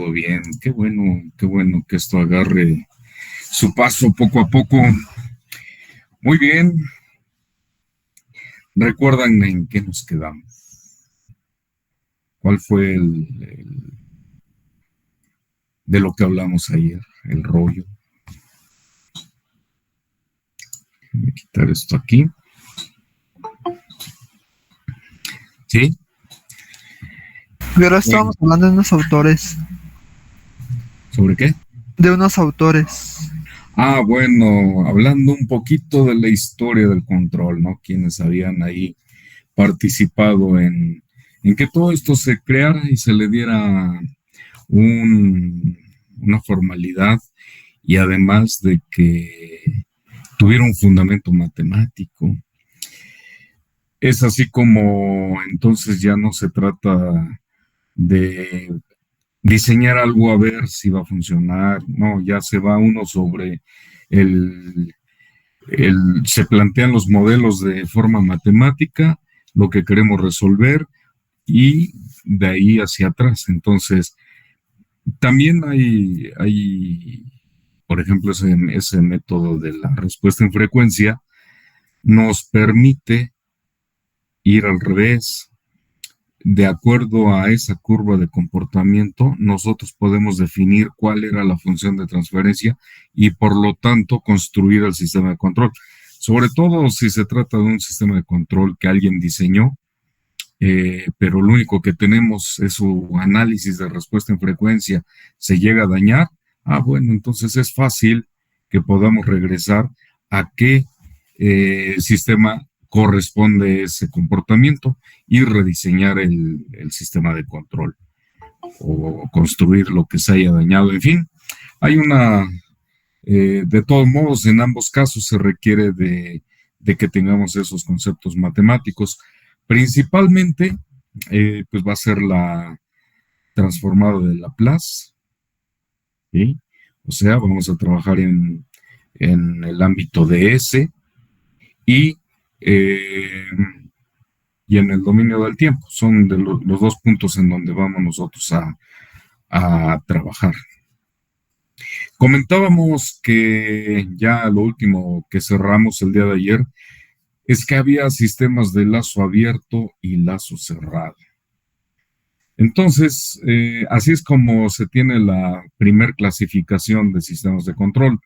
todo bien. Qué bueno que esto agarre su paso poco a poco. Muy bien. ¿Recuerdan en qué nos quedamos? ¿Cuál fue de lo que hablamos ayer? El rollo. Voy a quitar esto aquí. ¿Sí? Y ahora estábamos hablando de unos autores. ¿Sobre qué? De unos autores. Bueno, hablando un poquito de la historia del control, ¿no? Quienes habían ahí participado en que todo esto se creara y se le diera una formalidad y además de que tuviera un fundamento matemático. Es así como entonces ya no se trata de diseñar algo a ver si va a funcionar, no, ya se va uno sobre el, se plantean los modelos de forma matemática, lo que queremos resolver y de ahí hacia atrás. Entonces, también por ejemplo, ese método de la respuesta en frecuencia nos permite ir al revés. De acuerdo a esa curva de comportamiento, nosotros podemos definir cuál era la función de transferencia y por lo tanto construir el sistema de control. Sobre todo si se trata de un sistema de control que alguien diseñó, pero lo único que tenemos es su análisis de respuesta en frecuencia, se llega a dañar, bueno, entonces es fácil que podamos regresar a qué sistema corresponde ese comportamiento y rediseñar el sistema de control o construir lo que se haya dañado. En fin, hay de todos modos, en ambos casos se requiere de que tengamos esos conceptos matemáticos. Principalmente, pues va a ser la transformada de Laplace, ¿sí? O sea, vamos a trabajar en el ámbito de S y, eh, y en el dominio del tiempo. Son los dos puntos en donde vamos nosotros a trabajar. Comentábamos que ya lo último que cerramos el día de ayer es que había sistemas de lazo abierto y lazo cerrado. Entonces, así es como se tiene la primer clasificación de sistemas de control.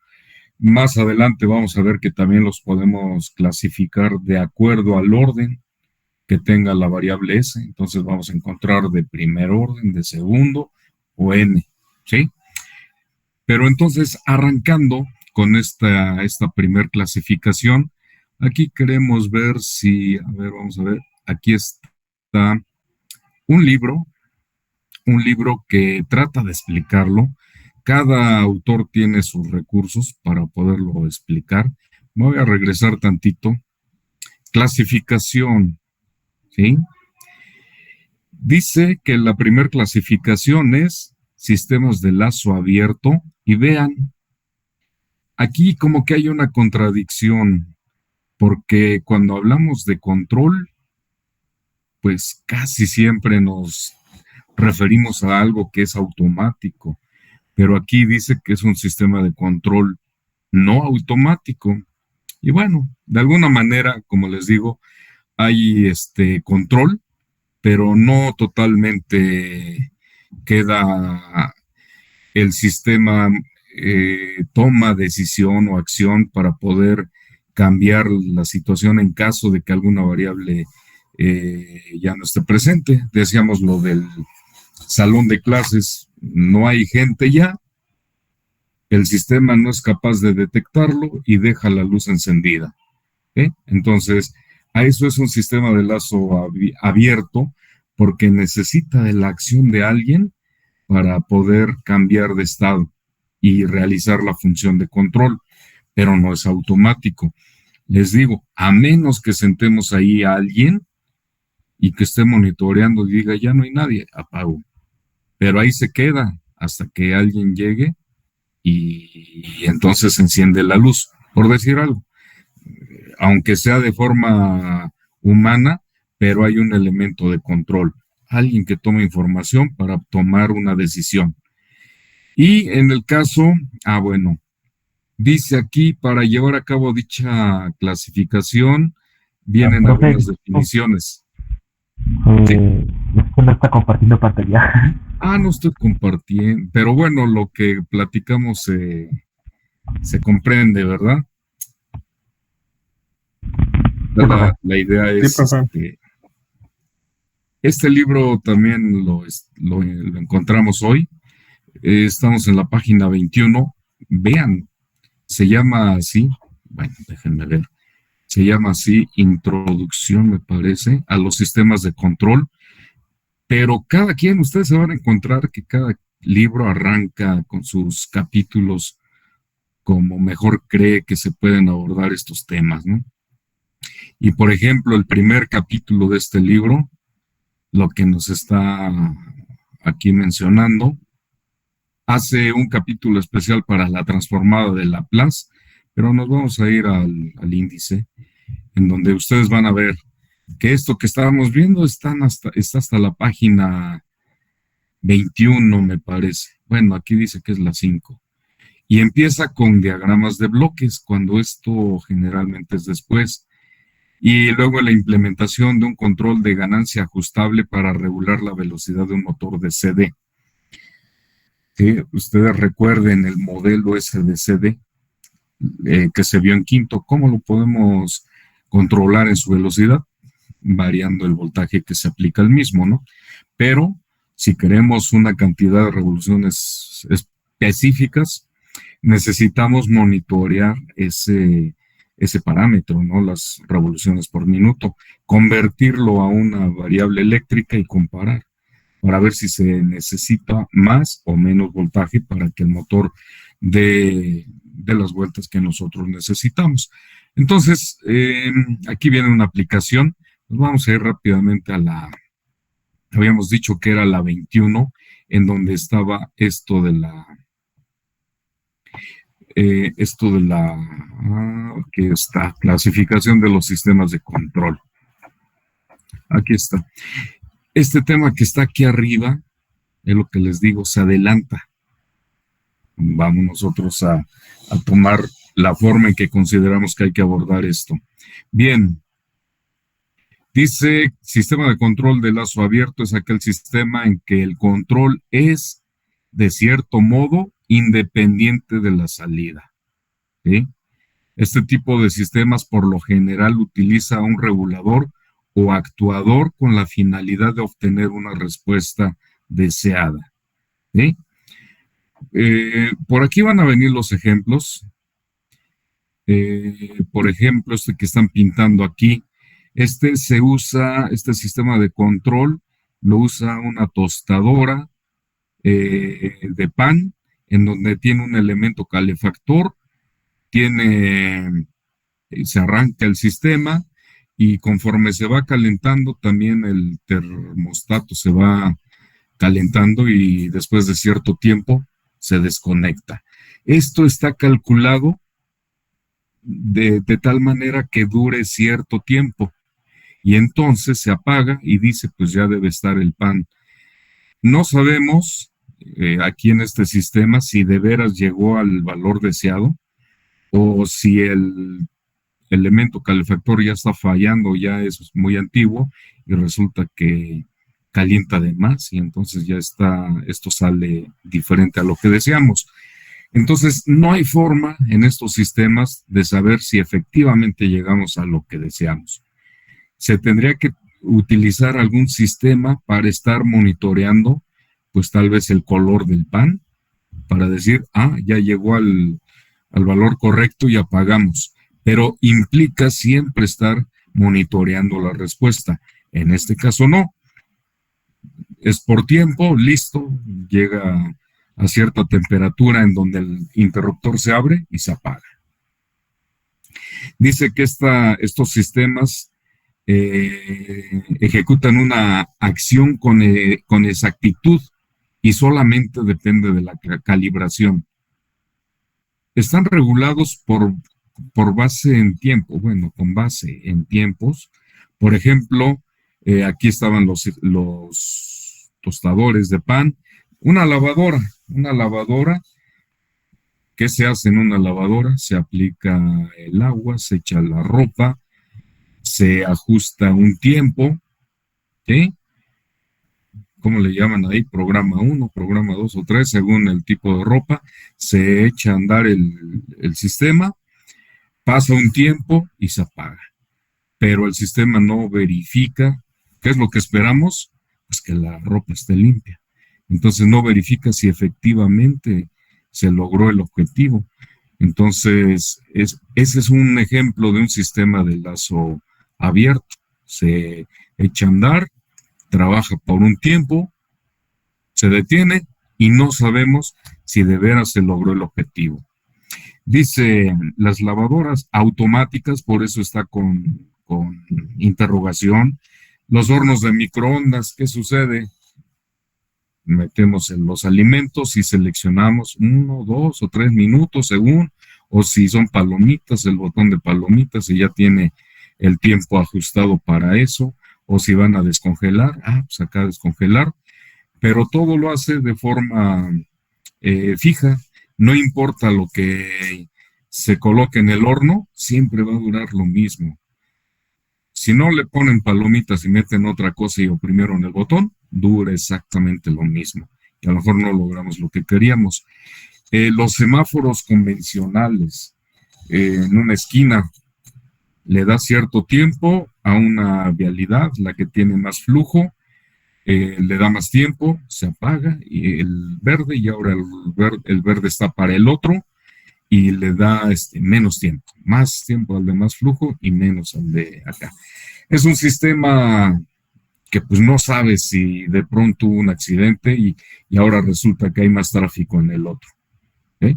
Más adelante vamos a ver que también los podemos clasificar de acuerdo al orden que tenga la variable S. Entonces vamos a encontrar de primer orden, de segundo o n, ¿sí? Pero entonces, arrancando con esta primer clasificación, aquí queremos ver si, a ver, vamos a ver, aquí está un libro que trata de explicarlo. Cada autor tiene sus recursos para poderlo explicar. Me voy a regresar tantito. Clasificación, ¿sí? Dice que la primera clasificación es sistemas de lazo abierto y vean, aquí como que hay una contradicción, porque cuando hablamos de control, pues casi siempre nos referimos a algo que es automático, pero aquí dice que es un sistema de control no automático. Y bueno, de alguna manera, como les digo, hay este control, pero no totalmente queda el sistema toma decisión o acción para poder cambiar la situación en caso de que alguna variable ya no esté presente. Decíamos lo del salón de clases, no hay gente ya, el sistema no es capaz de detectarlo y deja la luz encendida. Entonces, a eso es un sistema de lazo abierto porque necesita de la acción de alguien para poder cambiar de estado y realizar la función de control, pero no es automático. Les digo, a menos que sentemos ahí a alguien y que esté monitoreando y diga, ya no hay nadie, apago. Pero ahí se queda hasta que alguien llegue y entonces se enciende la luz, por decir algo. Aunque sea de forma humana, pero hay un elemento de control. Alguien que toma información para tomar una decisión. Y en el caso, bueno, dice aquí, para llevar a cabo dicha clasificación, vienen Profe, algunas definiciones. Sí. es que no está compartiendo pantalla. No estoy compartiendo, pero bueno, lo que platicamos se comprende, ¿verdad? Sí, profe. La idea Sí, es, profe. este libro también lo encontramos hoy. Estamos en la página 21. Vean, se llama así, bueno, déjenme ver, se llama así, Introducción, me parece, a los sistemas de control, pero cada quien, ustedes se van a encontrar que cada libro arranca con sus capítulos como mejor cree que se pueden abordar estos temas, ¿no? Y por ejemplo, el primer capítulo de este libro, lo que nos está aquí mencionando, hace un capítulo especial para la transformada de Laplace, pero nos vamos a ir al índice, en donde ustedes van a ver que esto que estábamos viendo está hasta la página 21, me parece. Bueno, aquí dice que es la 5. Y empieza con diagramas de bloques, cuando esto generalmente es después. Y luego la implementación de un control de ganancia ajustable para regular la velocidad de un motor de CD. ¿Sí? Ustedes recuerden el modelo ese de CD que se vio en quinto. ¿Cómo lo podemos controlar en su velocidad? Variando el voltaje que se aplica al mismo, ¿no? Pero si queremos una cantidad de revoluciones específicas, necesitamos monitorear ese parámetro, ¿no? Las revoluciones por minuto, convertirlo a una variable eléctrica y comparar para ver si se necesita más o menos voltaje para que el motor dé las vueltas que nosotros necesitamos. Entonces, aquí viene una aplicación. Nos vamos a ir rápidamente habíamos dicho que era la 21, en donde estaba que está, clasificación de los sistemas de control. Aquí está. Este tema que está aquí arriba, es lo que les digo, se adelanta. Vamos nosotros a tomar la forma en que consideramos que hay que abordar esto. Bien, dice, sistema de control de lazo abierto es aquel sistema en que el control es, de cierto modo, independiente de la salida. ¿Sí? Este tipo de sistemas por lo general utiliza un regulador o actuador con la finalidad de obtener una respuesta deseada. ¿Sí? Por aquí van a venir los ejemplos. Por ejemplo, este que están pintando aquí, este sistema de control, lo usa una tostadora de pan, en donde tiene un elemento calefactor, se arranca el sistema y conforme se va calentando, también el termostato se va calentando y después de cierto tiempo se desconecta. Esto está calculado de tal manera que dure cierto tiempo y entonces se apaga y dice, pues ya debe estar el pan. No sabemos aquí en este sistema si de veras llegó al valor deseado o si el elemento calefactor ya está fallando, ya es muy antiguo y resulta que calienta de más y entonces esto sale diferente a lo que deseamos. Entonces, no hay forma en estos sistemas de saber si efectivamente llegamos a lo que deseamos. Se tendría que utilizar algún sistema para estar monitoreando, pues tal vez el color del pan, para decir, ya llegó al valor correcto y apagamos. Pero implica siempre estar monitoreando la respuesta. En este caso no. Es por tiempo, listo, llega a cierta temperatura en donde el interruptor se abre y se apaga. Dice que estos sistemas ejecutan una acción con exactitud y solamente depende de la calibración. Están regulados por base en tiempo, bueno, con base en tiempos. Por ejemplo, aquí estaban los tostadores de pan, Una lavadora, ¿qué se hace en una lavadora? Se aplica el agua, se echa la ropa, se ajusta un tiempo, ¿sí? ¿Cómo le llaman ahí? Programa uno, programa 2 o 3, según el tipo de ropa, se echa a andar el sistema, pasa un tiempo y se apaga. Pero el sistema no verifica, ¿qué es lo que esperamos? Pues que la ropa esté limpia. Entonces no verifica si efectivamente se logró el objetivo. Entonces, ese es un ejemplo de un sistema de lazo abierto. Se echa a andar, trabaja por un tiempo, se detiene y no sabemos si de veras se logró el objetivo. Dice, las lavadoras automáticas, por eso está con interrogación. Los hornos de microondas, ¿qué sucede? Metemos en los alimentos y seleccionamos 1, 2 o 3 minutos según, o si son palomitas, el botón de palomitas y ya tiene el tiempo ajustado para eso, o si van a descongelar, pues acá descongelar, pero todo lo hace de forma fija, no importa lo que se coloque en el horno, siempre va a durar lo mismo. Si no le ponen palomitas y meten otra cosa y oprimieron el botón, dura exactamente lo mismo. Y a lo mejor no logramos lo que queríamos. Los semáforos convencionales en una esquina le da cierto tiempo a una vialidad, la que tiene más flujo, le da más tiempo, se apaga y el verde, y ahora el verde está para el otro y le da menos tiempo, más tiempo al de más flujo y menos al de acá. Es un sistema que pues no sabe si de pronto hubo un accidente y ahora resulta que hay más tráfico en el otro. ¿Okay?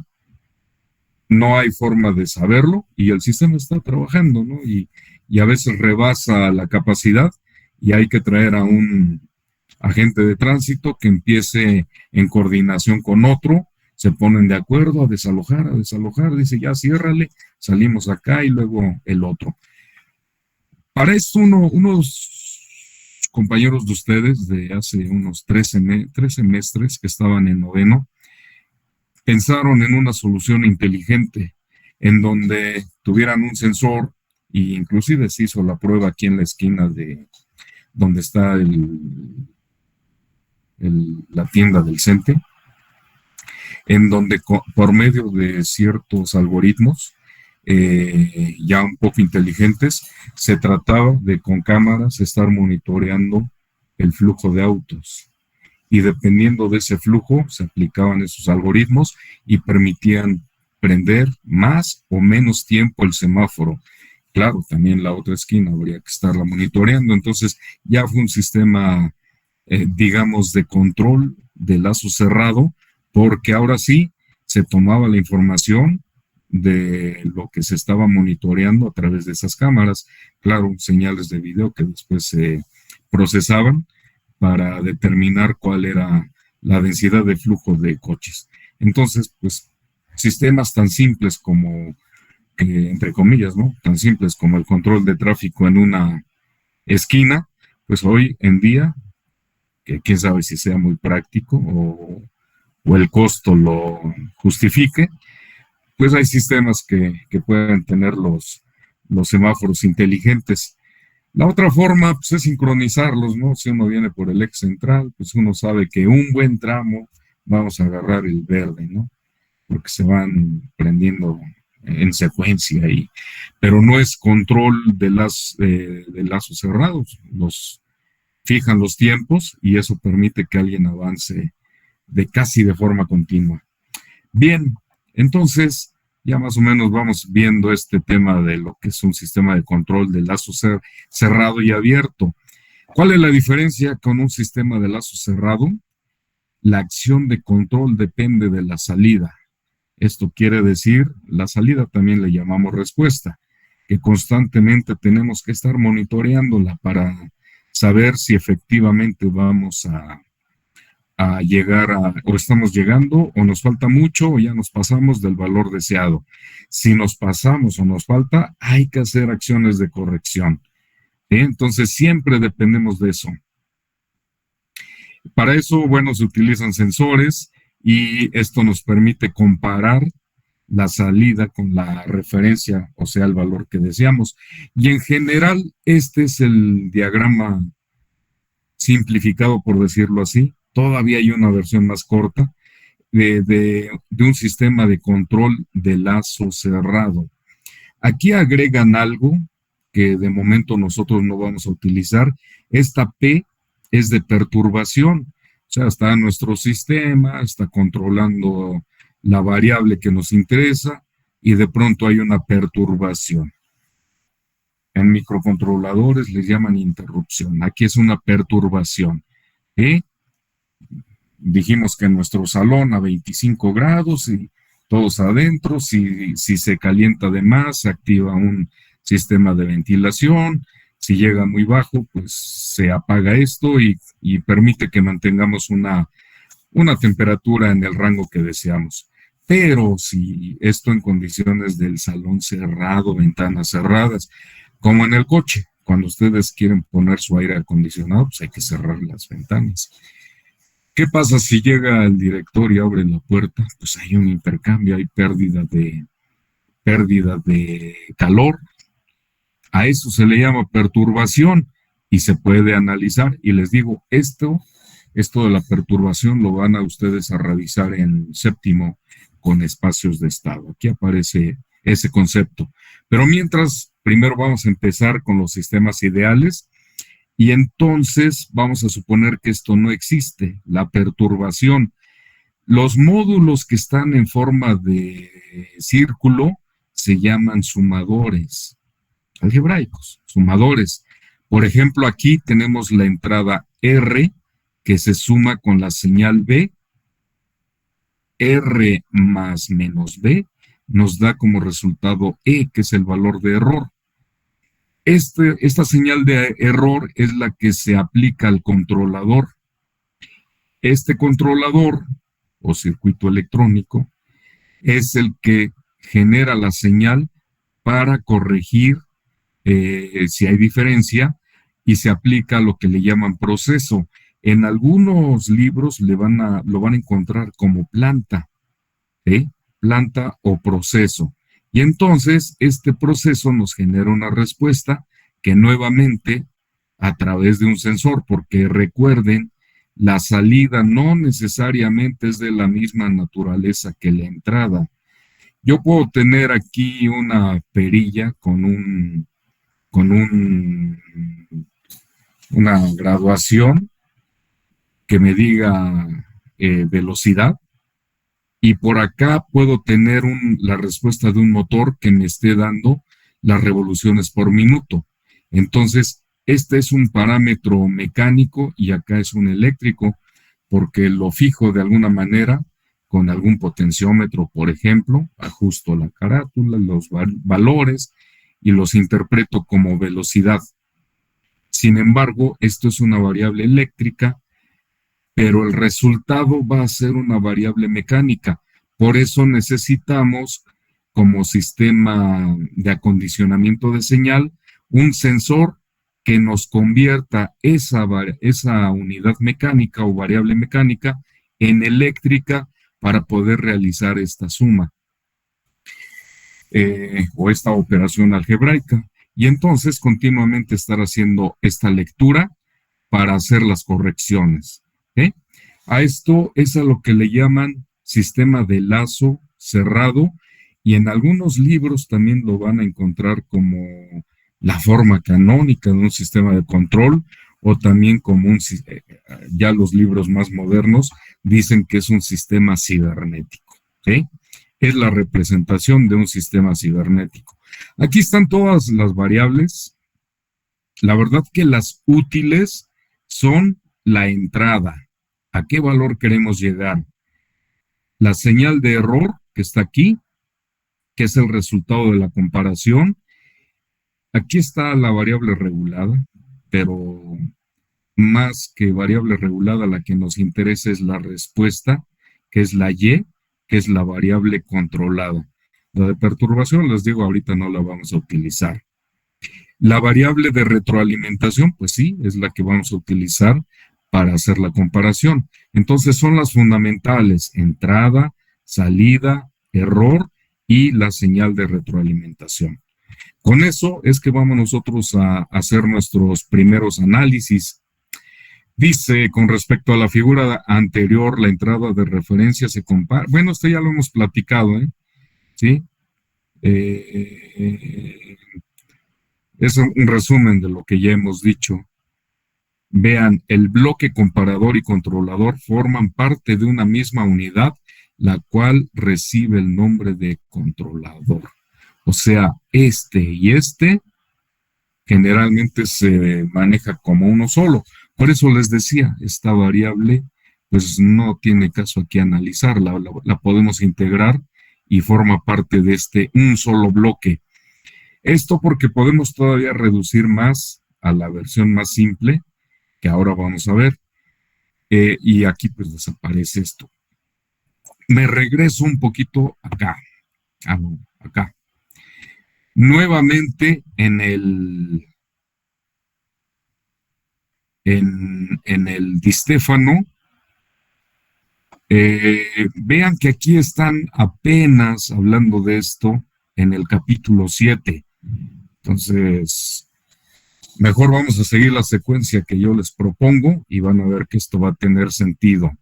No hay forma de saberlo y el sistema está trabajando, ¿no? Y a veces rebasa la capacidad y hay que traer a un agente de tránsito que empiece en coordinación con otro, se ponen de acuerdo a desalojar, dice ya ciérrale, salimos acá y luego el otro. Para esto unos compañeros de ustedes de hace unos 3 semestres que estaban en noveno, pensaron en una solución inteligente en donde tuvieran un sensor e inclusive se hizo la prueba aquí en la esquina de donde está la tienda del CENTE, en donde por medio de ciertos algoritmos ya un poco inteligentes, se trataba de con cámaras estar monitoreando el flujo de autos y dependiendo de ese flujo se aplicaban esos algoritmos y permitían prender más o menos tiempo el semáforo. Claro, también la otra esquina habría que estarla monitoreando, entonces ya fue un sistema digamos, de control de lazo cerrado, porque ahora sí se tomaba la información de lo que se estaba monitoreando a través de esas cámaras, claro, señales de video que después se procesaban para determinar cuál era la densidad de flujo de coches. Entonces, pues, sistemas tan simples como, entre comillas, ¿no? Tan simples como el control de tráfico en una esquina, pues hoy en día que quién sabe si sea muy práctico o el costo lo justifique, pues hay sistemas que pueden tener los semáforos inteligentes. La otra forma pues, es sincronizarlos, ¿no? Si uno viene por el eje central, pues uno sabe que un buen tramo vamos a agarrar el verde, ¿no? Porque se van prendiendo en secuencia ahí. Pero no es control de lazos cerrados, fijan los tiempos y eso permite que alguien avance casi de forma continua. Bien, entonces ya más o menos vamos viendo este tema de lo que es un sistema de control de lazo cerrado y abierto. ¿Cuál es la diferencia con un sistema de lazo cerrado? La acción de control depende de la salida. Esto quiere decir, la salida también le llamamos respuesta, que constantemente tenemos que estar monitoreándola para saber si efectivamente vamos a llegar o estamos llegando o nos falta mucho o ya nos pasamos del valor deseado. Si nos pasamos o nos falta, hay que hacer acciones de corrección. Entonces siempre dependemos de eso. Para eso, bueno, se utilizan sensores y esto nos permite comparar la salida con la referencia, o sea, el valor que deseamos. Y en general, este es el diagrama simplificado, por decirlo así. Todavía hay una versión más corta de un sistema de control de lazo cerrado. Aquí agregan algo que de momento nosotros no vamos a utilizar. Esta P es de perturbación, o sea, está en nuestro sistema, está controlando la variable que nos interesa y de pronto hay una perturbación. En microcontroladores les llaman interrupción. Aquí es una perturbación. ¿Eh? Dijimos que en nuestro salón a 25 grados y todos adentro, si se calienta de más, se activa un sistema de ventilación, si llega muy bajo, pues se apaga esto y permite que mantengamos una temperatura en el rango que deseamos. Pero si esto en condiciones del salón cerrado, ventanas cerradas, como en el coche, cuando ustedes quieren poner su aire acondicionado, pues hay que cerrar las ventanas. ¿Qué pasa si llega el director y abre la puerta? Pues hay un intercambio, hay pérdida de calor. A eso se le llama perturbación y se puede analizar. Y les digo, esto de la perturbación lo van a ustedes a revisar en séptimo con espacios de estado. Aquí aparece ese concepto. Pero mientras, primero vamos a empezar con los sistemas ideales. Y entonces vamos a suponer que esto no existe, la perturbación. Los módulos que están en forma de círculo se llaman sumadores algebraicos, sumadores. Por ejemplo, aquí tenemos la entrada R que se suma con la señal B. R más menos B nos da como resultado E, que es el valor de error. Esta señal de error es la que se aplica al controlador. Este controlador o circuito electrónico es el que genera la señal para corregir si hay diferencia y se aplica a lo que le llaman proceso. En algunos libros lo van a encontrar como planta, ¿sí? Planta o proceso. Y entonces este proceso nos genera una respuesta que nuevamente a través de un sensor, porque recuerden, la salida no necesariamente es de la misma naturaleza que la entrada. Yo puedo tener aquí una perilla con una graduación que me diga velocidad, y por acá puedo tener la respuesta de un motor que me esté dando las revoluciones por minuto. Entonces, este es un parámetro mecánico y acá es un eléctrico, porque lo fijo de alguna manera con algún potenciómetro, por ejemplo, ajusto la carátula, los valores y los interpreto como velocidad. Sin embargo, esto es una variable eléctrica, pero el resultado va a ser una variable mecánica. Por eso necesitamos, como sistema de acondicionamiento de señal, un sensor que nos convierta esa unidad mecánica o variable mecánica en eléctrica para poder realizar esta suma o esta operación algebraica. Y entonces continuamente estar haciendo esta lectura para hacer las correcciones. ¿Eh? A esto es a lo que le llaman sistema de lazo cerrado, y en algunos libros también lo van a encontrar como la forma canónica de un sistema de control, o también como ya los libros más modernos dicen que es un sistema cibernético. ¿Sí? Es la representación de un sistema cibernético. Aquí están todas las variables. La verdad que las útiles son la entrada. ¿A qué valor queremos llegar? La señal de error que está aquí, que es el resultado de la comparación. Aquí está la variable regulada, pero más que variable regulada, la que nos interesa es la respuesta, que es la Y, que es la variable controlada. La de perturbación, les digo, ahorita no la vamos a utilizar. La variable de retroalimentación, pues sí, es la que vamos a utilizar para hacer la comparación. Entonces son las fundamentales: entrada, salida, error y la señal de retroalimentación. Con eso es que vamos nosotros a hacer nuestros primeros análisis. Dice, con respecto a la figura anterior, la entrada de referencia se compara. Bueno, esto ya lo hemos platicado, ¿eh? ¿Sí? Es un resumen de lo que ya hemos dicho. Vean, el bloque comparador y controlador forman parte de una misma unidad, la cual recibe el nombre de controlador. O sea, este y este generalmente se maneja como uno solo. Por eso les decía, esta variable pues no tiene caso aquí analizarla, la podemos integrar y forma parte de un solo bloque. Esto porque podemos todavía reducir más a la versión más simple, que ahora vamos a ver, y aquí pues desaparece esto. Me regreso un poquito acá, no, acá. Nuevamente en el Di Stefano, vean que aquí están apenas hablando de esto en el capítulo 7. Entonces, mejor vamos a seguir la secuencia que yo les propongo y van a ver que esto va a tener sentido.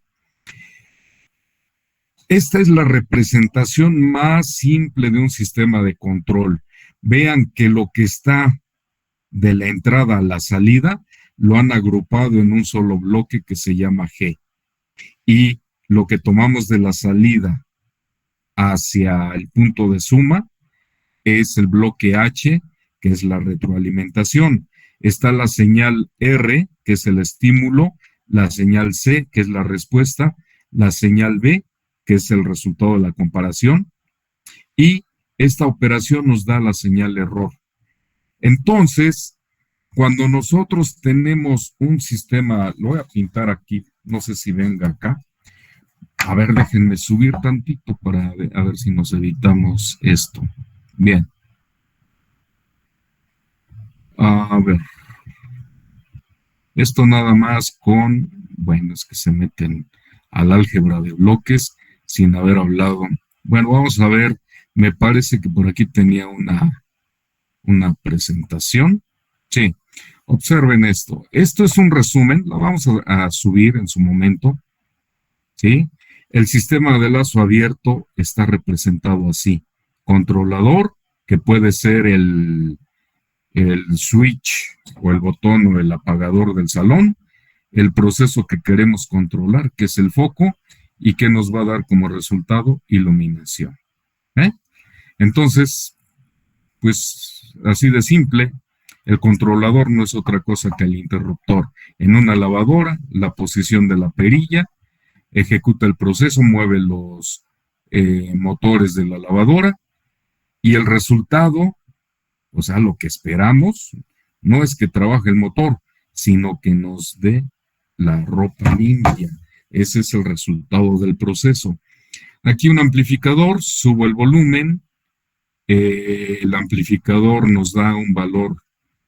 Esta es la representación más simple de un sistema de control. Vean que lo que está de la entrada a la salida lo han agrupado en un solo bloque que se llama G. Y lo que tomamos de la salida hacia el punto de suma es el bloque H, que es la retroalimentación. Está la señal R, que es el estímulo, la señal C, que es la respuesta, la señal B, que es el resultado de la comparación, y esta operación nos da la señal error. Entonces, cuando nosotros tenemos un sistema, lo voy a pintar aquí, no sé si venga acá. A ver, déjenme subir tantito para a ver si nos evitamos esto. Bien. A ver. Esto nada más bueno, es que se meten al álgebra de bloques sin haber hablado. Bueno, vamos a ver, me parece que por aquí tenía una presentación. Sí, observen esto. Esto es un resumen, lo vamos a subir en su momento. ¿Sí? El sistema de lazo abierto está representado así. Controlador, que puede ser el switch o el botón o el apagador del salón, el proceso que queremos controlar, que es el foco, y que nos va a dar como resultado iluminación. Entonces, pues así de simple, el controlador no es otra cosa que el interruptor. En una lavadora, la posición de la perilla, ejecuta el proceso, mueve los motores de la lavadora, y el resultado, o sea, lo que esperamos, no es que trabaje el motor, sino que nos dé la ropa limpia. Ese es el resultado del proceso. Aquí un amplificador, subo el volumen, el amplificador nos da un valor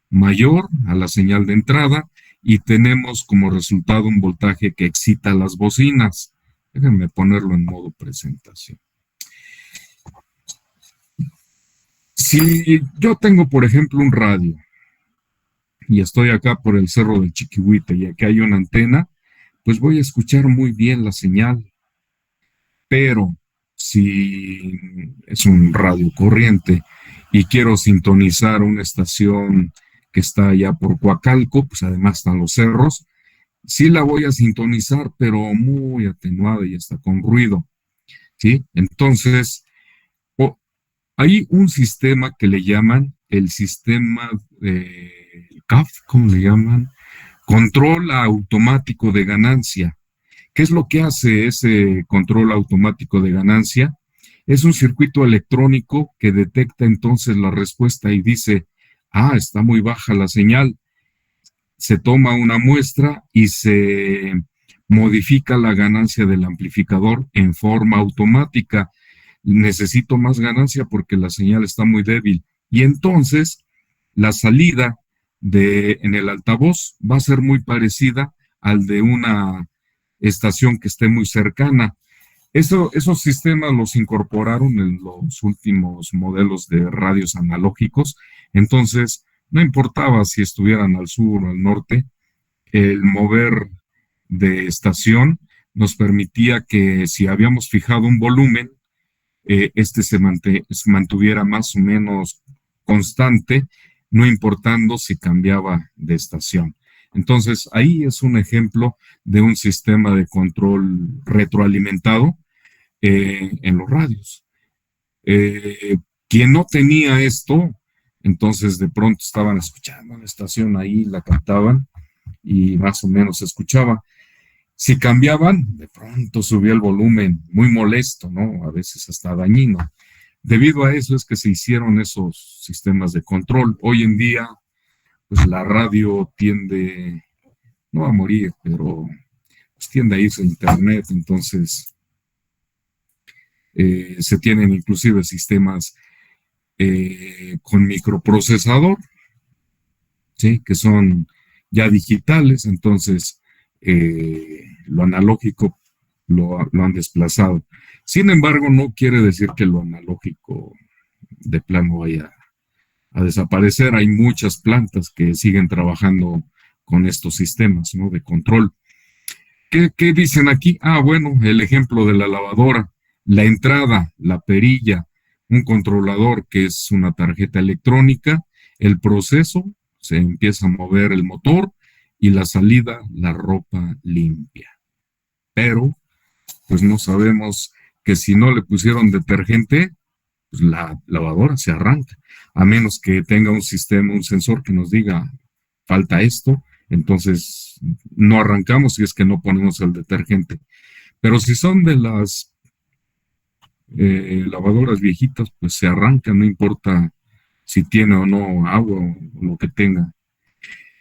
mayor a la señal de entrada y tenemos como resultado un voltaje que excita las bocinas. Déjenme ponerlo en modo presentación. Si yo tengo, por ejemplo, un radio y estoy acá por el Cerro del Chiquihuite y aquí hay una antena, pues voy a escuchar muy bien la señal. Pero si es un radio corriente y quiero sintonizar una estación que está allá por Coacalco, pues además están los cerros, sí la voy a sintonizar, pero muy atenuada y está con ruido, ¿sí? Entonces, hay un sistema que le llaman el sistema CAF, ¿cómo le llaman? Control automático de ganancia. ¿Qué es lo que hace ese control automático de ganancia? Es un circuito electrónico que detecta entonces la respuesta y dice, está muy baja la señal. Se toma una muestra y se modifica la ganancia del amplificador en forma automática. Necesito más ganancia porque la señal está muy débil. Y entonces la salida en el altavoz va a ser muy parecida al de una estación que esté muy cercana. Esos sistemas los incorporaron en los últimos modelos de radios analógicos, entonces no importaba si estuvieran al sur o al norte, el mover de estación nos permitía que si habíamos fijado un volumen, este se mantuviera más o menos constante, no importando si cambiaba de estación. Entonces, ahí es un ejemplo de un sistema de control retroalimentado en los radios. Quien no tenía esto, entonces de pronto estaban escuchando la estación ahí, la cantaban y más o menos se escuchaba. Si cambiaban, de pronto subía el volumen, muy molesto, ¿no? A veces hasta dañino. Debido a eso es que se hicieron esos sistemas de control. Hoy en día, pues la radio tiende, no a morir, pero pues, tiende a irse a internet, entonces se tienen inclusive sistemas con microprocesador, ¿sí? Que son ya digitales, entonces lo analógico lo han desplazado. Sin embargo, no quiere decir que lo analógico de plano vaya a desaparecer. Hay muchas plantas que siguen trabajando con estos sistemas, ¿no? De control. ¿Qué dicen aquí? Ah, bueno, el ejemplo de la lavadora, la entrada, la perilla, un controlador que es una tarjeta electrónica, el proceso, se empieza a mover el motor y la salida, la ropa limpia. Pero, pues no sabemos que si no le pusieron detergente, pues la lavadora se arranca, a menos que tenga un sistema, un sensor que nos diga, falta esto, entonces no arrancamos si es que no ponemos el detergente. Pero si son de las lavadoras viejitas, pues se arranca, no importa si tiene o no agua o lo que tenga.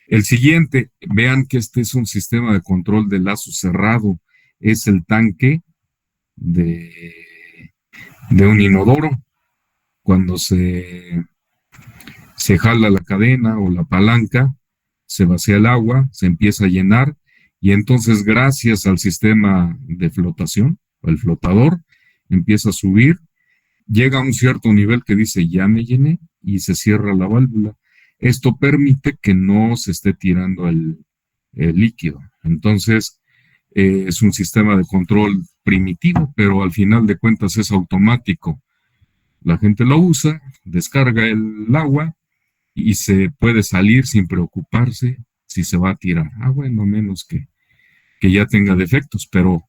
El siguiente, vean que este es un sistema de control de lazo cerrado, es el tanque de un inodoro. Cuando se jala la cadena o la palanca, se vacía el agua, se empieza a llenar y entonces gracias al sistema de flotación o el flotador empieza a subir, llega a un cierto nivel que dice ya me llené y se cierra la válvula. Esto permite que no se esté tirando el líquido. Entonces es un sistema de control primitivo, pero al final de cuentas es automático. La gente lo usa, descarga el agua y se puede salir sin preocuparse si se va a tirar. Ah, bueno, menos que ya tenga defectos, pero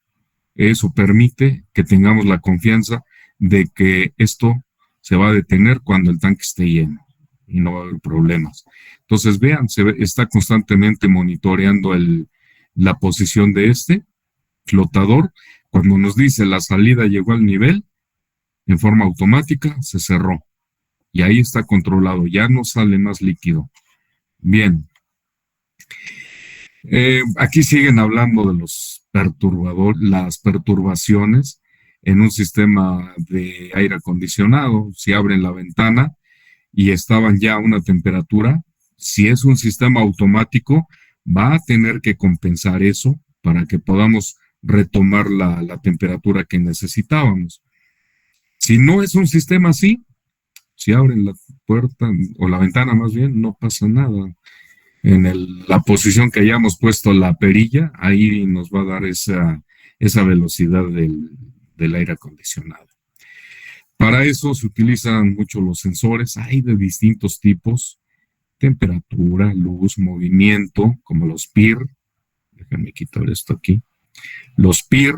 eso permite que tengamos la confianza de que esto se va a detener cuando el tanque esté lleno y no va a haber problemas. Entonces, vean, está constantemente monitoreando la posición de este flotador. Cuando nos dice la salida llegó al nivel, en forma automática se cerró. Y ahí está controlado, ya no sale más líquido. Bien. Aquí siguen hablando de los perturbadores, las perturbaciones en un sistema de aire acondicionado. Si abren la ventana y estaban ya a una temperatura, si es un sistema automático, va a tener que compensar eso para que podamos retomar la temperatura que necesitábamos. Si no es un sistema así, si abren la puerta o la ventana más bien, no pasa nada. En la posición que hayamos puesto la perilla, ahí nos va a dar esa velocidad del aire acondicionado. Para eso se utilizan mucho los sensores, hay de distintos tipos, temperatura, luz, movimiento, como los PIR, déjenme quitar esto aquí, los PIR,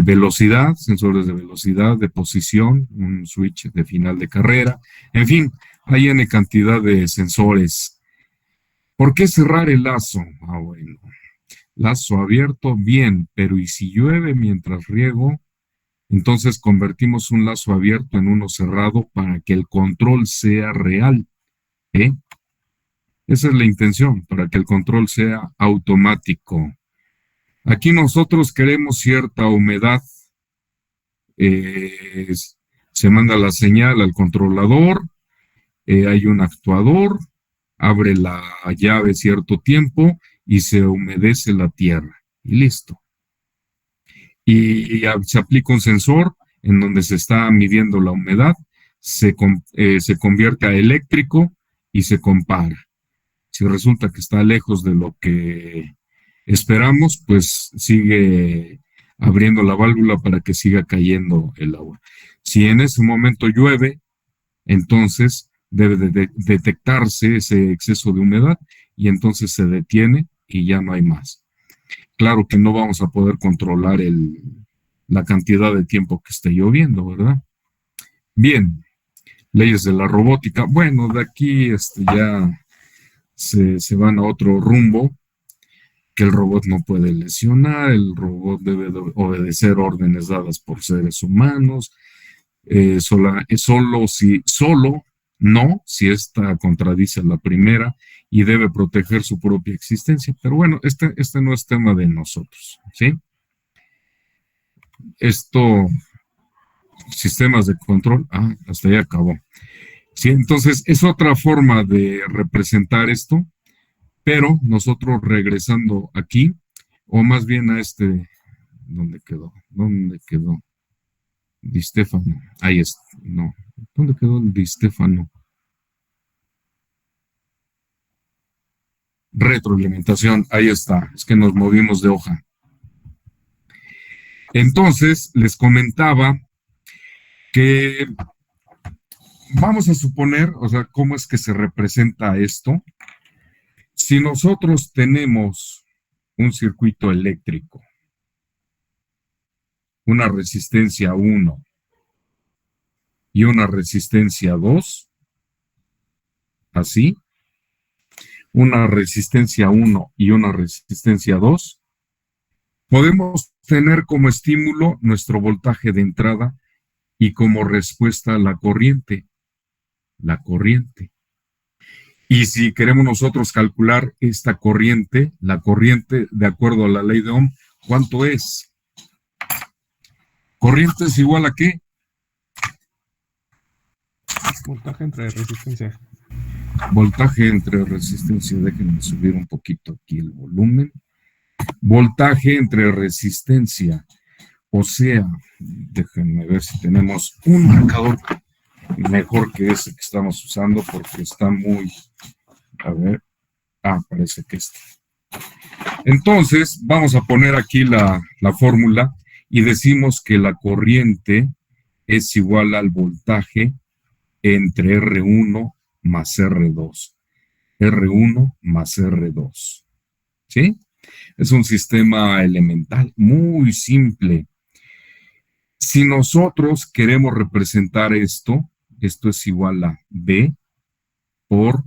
velocidad, sensores de velocidad, de posición, un switch de final de carrera, en fin, hay N cantidad de sensores. ¿Por qué cerrar el lazo? Ah, bueno, lazo abierto, bien, pero ¿y si llueve mientras riego? Entonces convertimos un lazo abierto en uno cerrado para que el control sea real, ¿eh? Esa es la intención, para que el control sea automático. Aquí nosotros queremos cierta humedad. Se manda la señal al controlador, hay un actuador, abre la llave cierto tiempo y se humedece la tierra. Y listo. Y se aplica un sensor en donde se está midiendo la humedad, se convierte a eléctrico y se compara. Si resulta que está lejos de lo que esperamos, pues sigue abriendo la válvula para que siga cayendo el agua. Si en ese momento llueve, entonces debe de detectarse ese exceso de humedad y entonces se detiene y ya no hay más. Claro que no vamos a poder controlar la cantidad de tiempo que esté lloviendo, ¿verdad? Bien, leyes de la robótica. Bueno, de aquí ya se van a otro rumbo, que el robot no puede lesionar, el robot debe de obedecer órdenes dadas por seres humanos, solo no si esta contradice a la primera y debe proteger su propia existencia. Pero bueno, este no es tema de nosotros, ¿sí? Sistemas de control, hasta ahí acabó. Sí, entonces es otra forma de representar esto, pero nosotros regresando aquí, o más bien a ¿dónde quedó? ¿Dónde quedó? Di Stefano, ahí está, no, ¿dónde quedó el Di Stefano? Retroalimentación, ahí está, es que nos movimos de hoja. Entonces, les comentaba que vamos a suponer, o sea, ¿cómo es que se representa esto? Si nosotros tenemos un circuito eléctrico, una resistencia 1 y una resistencia 2, así, una resistencia 1 y una resistencia 2, podemos tener como estímulo nuestro voltaje de entrada y como respuesta la corriente. Y si queremos nosotros calcular esta corriente, la corriente de acuerdo a la ley de Ohm, ¿cuánto es? ¿Corriente es igual a qué? Voltaje entre resistencia. Voltaje entre resistencia, déjenme subir un poquito aquí el volumen. Voltaje entre resistencia, o sea, déjenme ver si tenemos un marcador mejor que ese que estamos usando porque está muy, a ver, parece que este. Entonces, vamos a poner aquí la fórmula y decimos que la corriente es igual al voltaje entre R1 más R2. R1 más R2. ¿Sí? Es un sistema elemental muy simple. Si nosotros queremos representar esto es igual a B por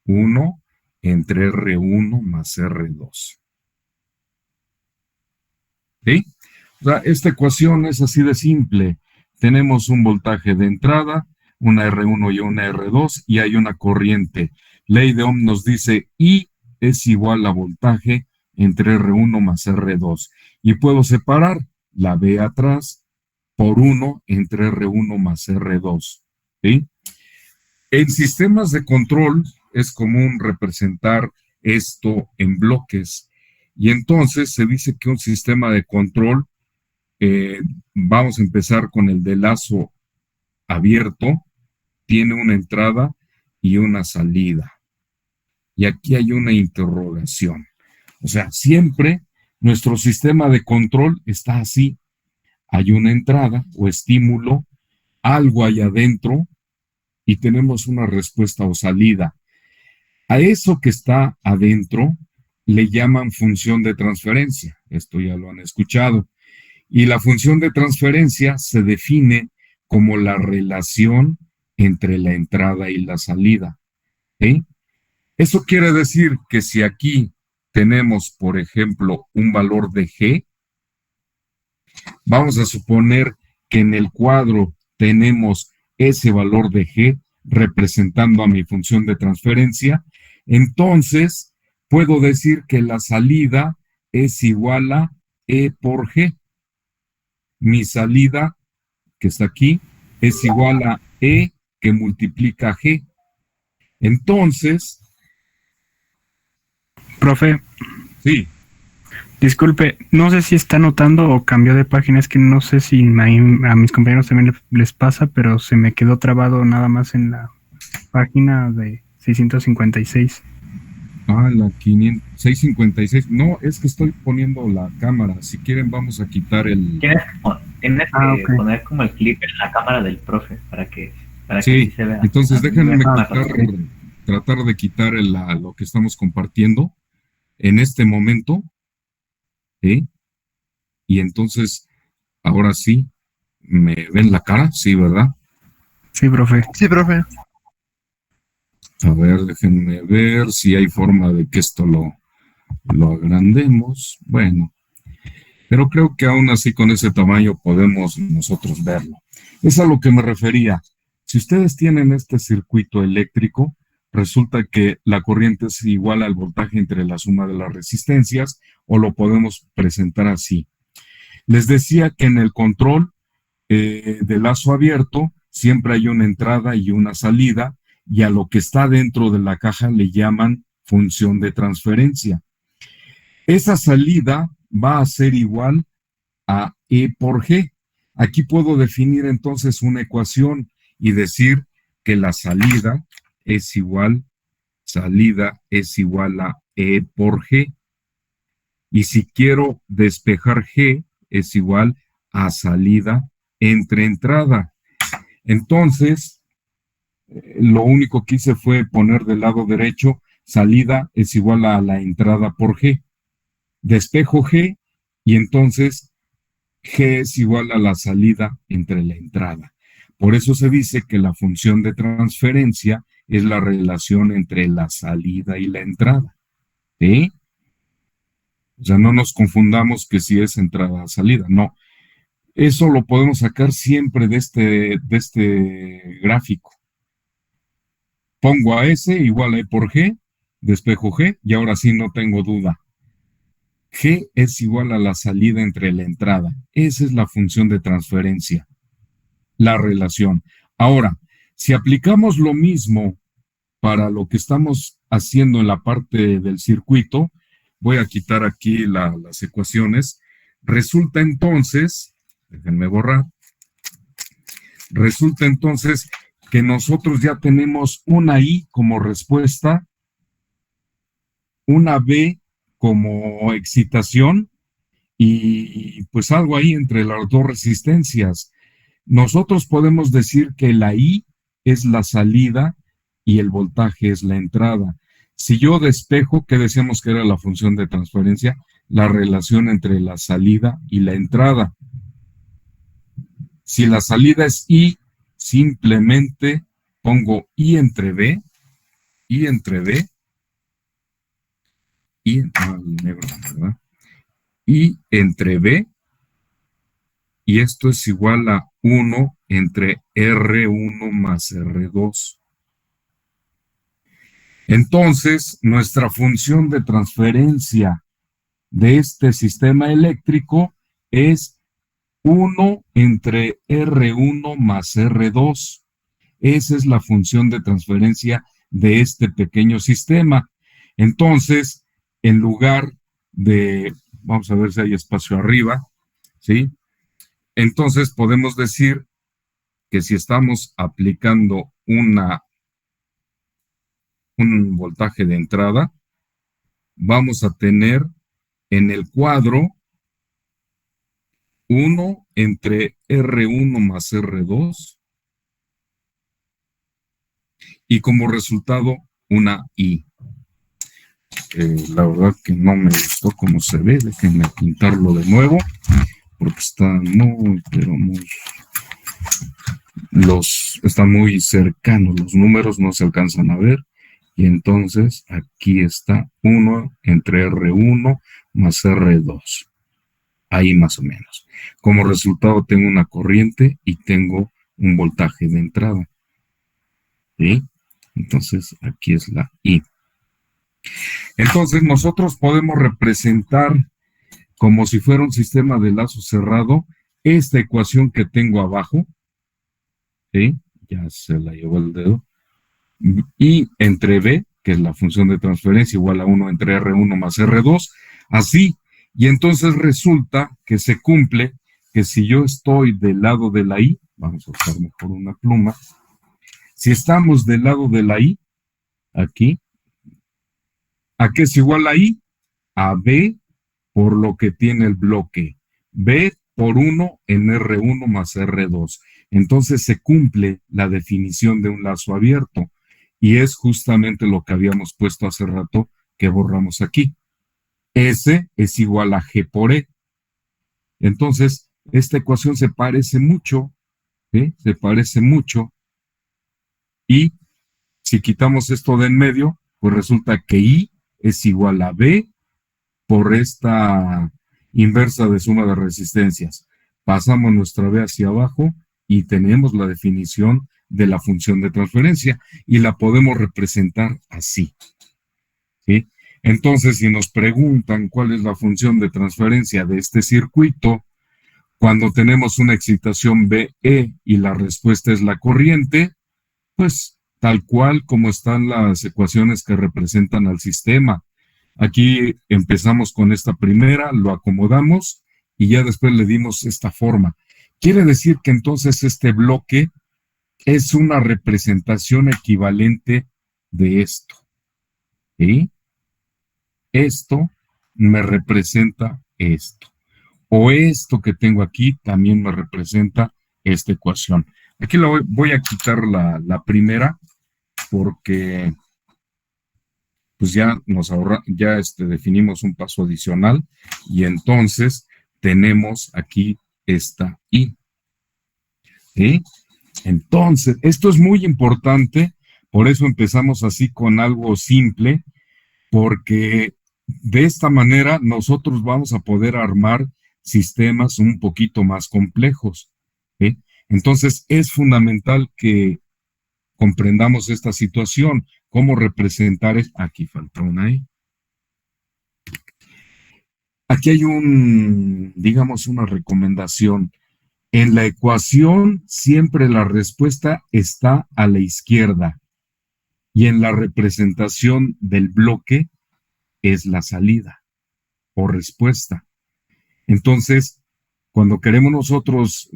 1 entre R1 más R2. ¿Sí? O sea, esta ecuación es así de simple. Tenemos un voltaje de entrada, una R1 y una R2, y hay una corriente. Ley de Ohm nos dice I es igual a voltaje entre R1 más R2. Y puedo separar la B atrás por 1 entre R1 más R2. ¿Sí? En sistemas de control es común representar esto en bloques. Y entonces se dice que un sistema de control, vamos a empezar con el de lazo abierto, tiene una entrada y una salida. Y aquí hay una interrogación. O sea, siempre nuestro sistema de control está así. Hay una entrada o estímulo, algo hay adentro y tenemos una respuesta o salida. A eso que está adentro le llaman función de transferencia. Esto ya lo han escuchado. Y la función de transferencia se define como la relación entre la entrada y la salida. ¿Sí? Eso quiere decir que si aquí tenemos, por ejemplo, un valor de G, vamos a suponer que en el cuadro tenemos ese valor de G representando a mi función de transferencia, entonces puedo decir que la salida es igual a E por G. Mi salida, que está aquí, es igual a E que multiplica G. Entonces, Profe, Sí, disculpe, no sé si está anotando o cambió de página, es que no sé si a mis compañeros también les pasa, pero se me quedó trabado nada más en la página de 656. la 656. No, es que estoy poniendo la cámara. Si quieren, vamos a quitar el. Tienes Ok. que poner como el clip en la cámara del profe para que Sí, así se vea. entonces déjenme Ah, tratar de quitar lo que estamos compartiendo en este momento, ¿sí? Y entonces, ahora sí, ¿me ven la cara? Sí, ¿verdad? Sí, profe. Sí, profe. A ver, déjenme ver si hay forma de que esto lo agrandemos. Bueno, pero creo que aún así con ese tamaño podemos nosotros verlo. Es a lo que me refería. Si ustedes tienen este circuito eléctrico, resulta que la corriente es igual al voltaje entre la suma de las resistencias, o lo podemos presentar así. Les decía que en el control de lazo abierto siempre hay una entrada y una salida, y a lo que está dentro de la caja le llaman función de transferencia. Esa salida va a ser igual a E por G. Aquí puedo definir entonces una ecuación y decir que salida es igual a E por G. Y si quiero despejar G, es igual a salida entre entrada. Entonces, lo único que hice fue poner del lado derecho, salida es igual a la entrada por G. Despejo G y entonces G es igual a la salida entre la entrada. Por eso se dice que la función de transferencia es la relación entre la salida y la entrada. ¿Sí? O sea, no nos confundamos que si es entrada o salida, no. Eso lo podemos sacar siempre de este gráfico. Pongo a S igual a E por G, despejo G y ahora sí no tengo duda. G es igual a la salida entre la entrada. Esa es la función de transferencia, la relación. Ahora, si aplicamos lo mismo para lo que estamos haciendo en la parte del circuito, voy a quitar aquí las ecuaciones. Resulta entonces, déjenme borrar, resulta entonces que nosotros ya tenemos una I como respuesta, una B como excitación y pues algo ahí entre las dos resistencias. Nosotros podemos decir que la I es la salida y el voltaje es la entrada. Si yo despejo, ¿qué decíamos que era la función de transferencia? La relación entre la salida y la entrada. Si la salida es I, simplemente pongo I entre B, negro, ¿verdad? I entre B, y esto es igual a 1 entre R1 más R2. Entonces, nuestra función de transferencia de este sistema eléctrico es 1 entre R1 más R2. Esa es la función de transferencia de este pequeño sistema. Entonces, en lugar de, vamos a ver si hay espacio arriba, ¿sí? Entonces podemos decir que si estamos aplicando un voltaje de entrada, vamos a tener en el cuadro 1 entre R1 más R2 y como resultado una I. La verdad que no me gustó cómo se ve, déjenme pintarlo de nuevo porque está están muy cercanos, los números no se alcanzan a ver. Y entonces aquí está 1 entre R1 más R2. Ahí más o menos. Como resultado tengo una corriente y tengo un voltaje de entrada. ¿Sí? Entonces aquí es la I. Entonces nosotros podemos representar como si fuera un sistema de lazo cerrado esta ecuación que tengo abajo. ¿Sí? Ya se la llevó el dedo. I entre B, que es la función de transferencia igual a 1 entre R1 más R2, así, y entonces resulta que se cumple que si yo estoy del lado de la I, vamos a usar mejor una pluma, si estamos del lado de la I, aquí, ¿a qué es igual a I? A B por lo que tiene el bloque, B por 1 en R1 más R2. Entonces se cumple la definición de un lazo abierto y es justamente lo que habíamos puesto hace rato que borramos aquí. S es igual a G por E. Entonces, esta ecuación se parece mucho, ¿sí? Se parece mucho y si quitamos esto de en medio, pues resulta que I es igual a B por esta inversa de suma de resistencias. Pasamos nuestra B hacia abajo y tenemos la definición de la función de transferencia y la podemos representar así, ¿sí? Entonces, si nos preguntan cuál es la función de transferencia de este circuito, cuando tenemos una excitación BE y la respuesta es la corriente, pues tal cual como están las ecuaciones que representan al sistema. Aquí empezamos con esta primera, lo acomodamos y ya después le dimos esta forma. Quiere decir que entonces este bloque es una representación equivalente de esto. ¿Sí? Esto me representa esto. O esto que tengo aquí también me representa esta ecuación. Aquí voy a quitar la primera porque pues ya nos definimos un paso adicional y entonces tenemos aquí esta I. ¿Sí? Entonces, esto es muy importante, por eso empezamos así con algo simple, porque de esta manera nosotros vamos a poder armar sistemas un poquito más complejos. ¿Sí? Entonces, es fundamental que comprendamos esta situación, cómo representar, aquí falta una I. Aquí hay digamos, una recomendación. En la ecuación siempre la respuesta está a la izquierda y en la representación del bloque es la salida o respuesta. Entonces, cuando queremos nosotros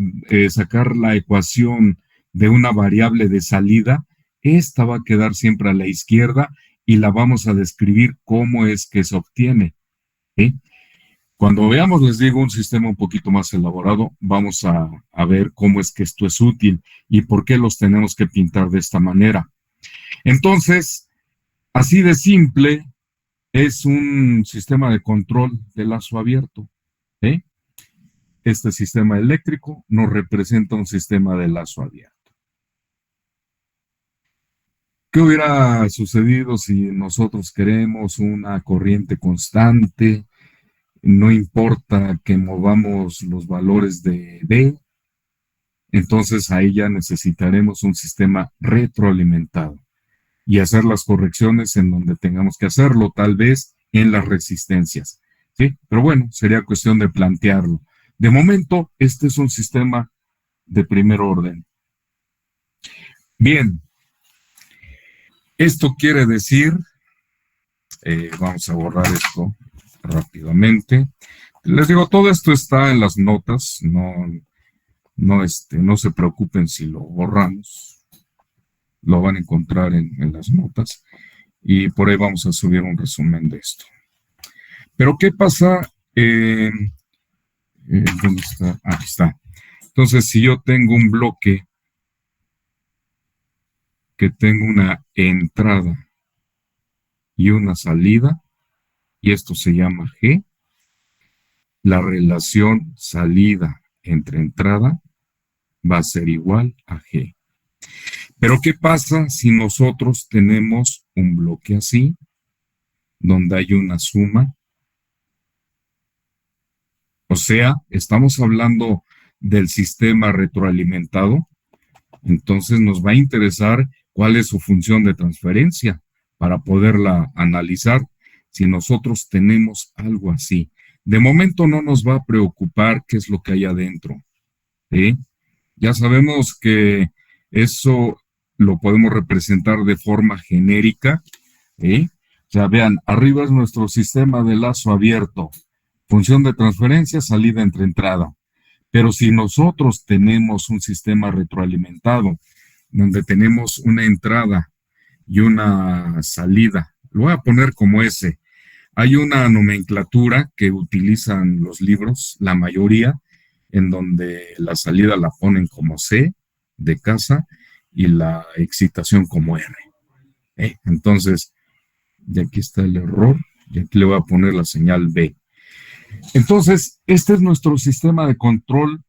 sacar la ecuación de una variable de salida, esta va a quedar siempre a la izquierda y la vamos a describir cómo es que se obtiene. ¿Sí? Cuando veamos, les digo, un sistema un poquito más elaborado, vamos a ver cómo es que esto es útil y por qué los tenemos que pintar de esta manera. Entonces, así de simple, es un sistema de control de lazo abierto. ¿Sí? Este sistema eléctrico nos representa un sistema de lazo abierto. ¿Qué hubiera sucedido si nosotros queremos una corriente constante? No importa que movamos los valores de D, entonces ahí ya necesitaremos un sistema retroalimentado y hacer las correcciones en donde tengamos que hacerlo, tal vez en las resistencias. ¿Sí? Pero bueno, sería cuestión de plantearlo. De momento, este es un sistema de primer orden. Bien, esto quiere decir, vamos a borrar esto rápidamente. Les digo, todo esto está en las notas, no se preocupen si lo borramos, lo van a encontrar en las notas y por ahí vamos a subir un resumen de esto. Pero ¿qué pasa? ¿Dónde está? Aquí está. Entonces, si yo tengo un bloque que tengo una entrada y una salida, y esto se llama G, la relación salida entre entrada va a ser igual a G. Pero ¿qué pasa si nosotros tenemos un bloque así, donde hay una suma? O sea, estamos hablando del sistema retroalimentado, entonces nos va a interesar cuál es su función de transferencia para poderla analizar si nosotros tenemos algo así. De momento no nos va a preocupar qué es lo que hay adentro. ¿Sí? Ya sabemos que eso lo podemos representar de forma genérica, ¿sí? O sea, vean, arriba es nuestro sistema de lazo abierto, función de transferencia, salida entre entrada. Pero si nosotros tenemos un sistema retroalimentado, donde tenemos una entrada y una salida, lo voy a poner como S. Hay una nomenclatura que utilizan los libros, la mayoría, en donde la salida la ponen como C de casa y la excitación como R. Entonces, y aquí está el error, y aquí le voy a poner la señal B. Entonces, este es nuestro sistema de control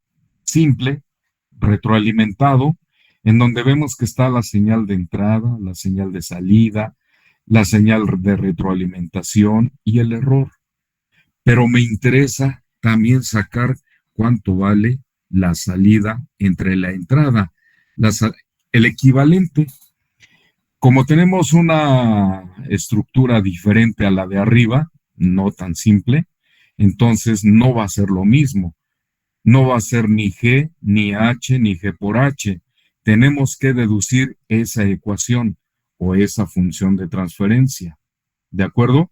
simple, retroalimentado, en donde vemos que está la señal de entrada, la señal de salida, la señal de retroalimentación y el error. Pero me interesa también sacar cuánto vale la salida entre la entrada, el equivalente. Como tenemos una estructura diferente a la de arriba, no tan simple, entonces no va a ser lo mismo. No va a ser ni G, ni H, ni G por H. Tenemos que deducir esa ecuación o esa función de transferencia. ¿De acuerdo?